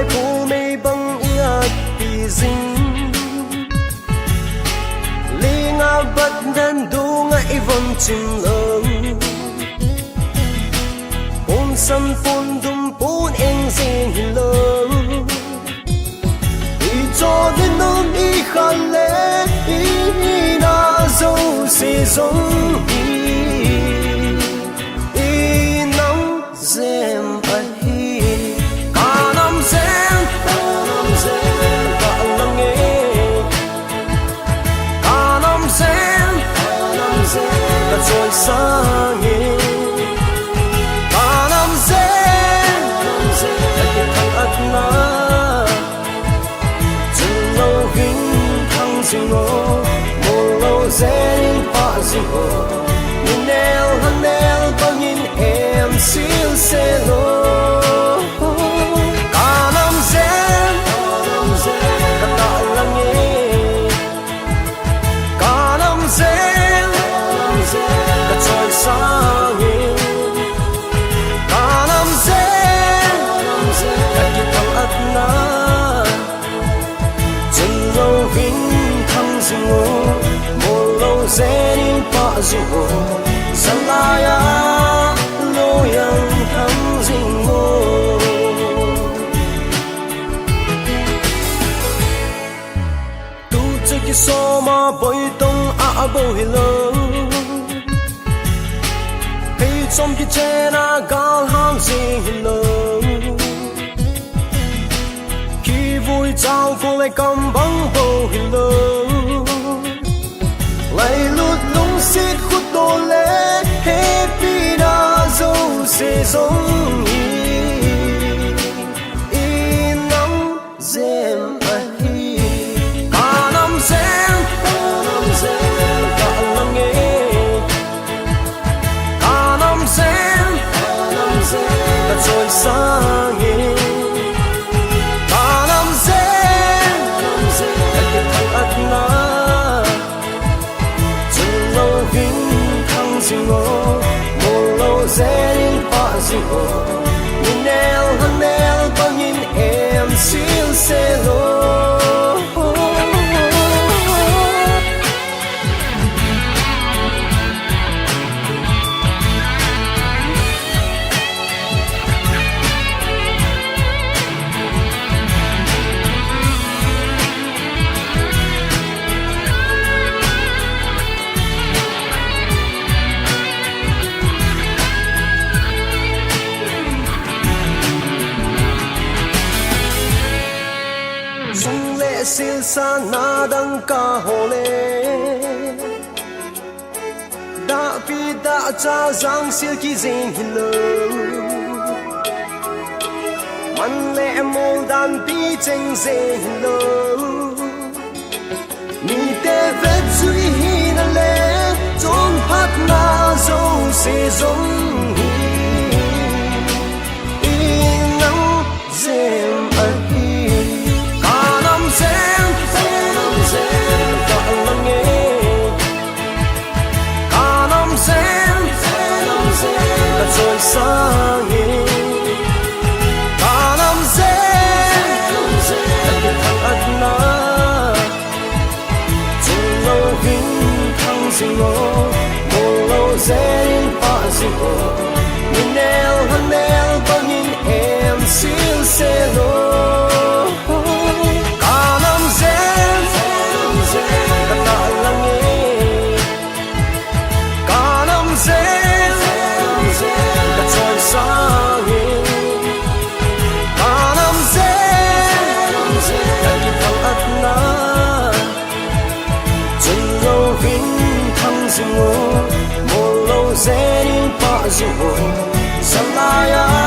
lai pu mei bang ia ti zing li nga bat dan du nga ivon chin lung pun sam pun dum pun eng zing hilong i cho đến nông i khan lệ i na dâu si giống i nắng dèm ai cả năm dèm cả lăng nghe cả năm dèm cả trôi xa nghe cả năm dèm cả kiệt thăng ắt na chừng lâu hình thăng dinh ngô mồ lâu dèm pa dinh ngô nhìn neo hân neo bao nhìn em siêu xe lô cả năm dèm cả đại lăng nghe cả năm dèm cả trời xa nghe cả năm dèm cả kiệt thăng ắt na chừng lâu hình thăng dinh ngô mồ lâu dèm pa dinh ngô Salaya loyang thăng dinh ngô tu cho ki so ma boy tong a bo hello hey som ki chena gal hang ding hello ki vui chao ko lai kam bang bo hello lai lut lung sit khut do le happy na zo se giống i nắng dèm ai cả năm dèm cả lăng nghe cả năm dèm cả trôi xa nghe cả năm dèm cả kiệt thăng ắt na chừng lâu hình thăng dinh ngô mồ lâu dèm pa dinh ngô nhìn neo hân neo bao nhìn em siêu xe lô sung lệ siêu sa na đăng ca hồ lệ đã pi đã cha giang siêu ki ding hello man lệ mong đàn pi chênh ding hello mi te vết duy hi na lệ trong phát na dâu se giống i nắng dèm ai cả lăng nghe cả năm dèm cả trời xa nghe cả năm dèm cả kiệt thăng ắt na chừng lâu hình thăng dinh ngô mồ lâu dèm pa dinh ngô nhìn neo hân neo bao nhìn em siêu xe lô cả năm dèm cả đại lăng nghe cả năm dèm cả trời xa nghe cả năm dèm cả kiệt thăng ắt na chừng lâu hình thăng dinh ngô mồ lâu dèm pa dinh ngô Salaya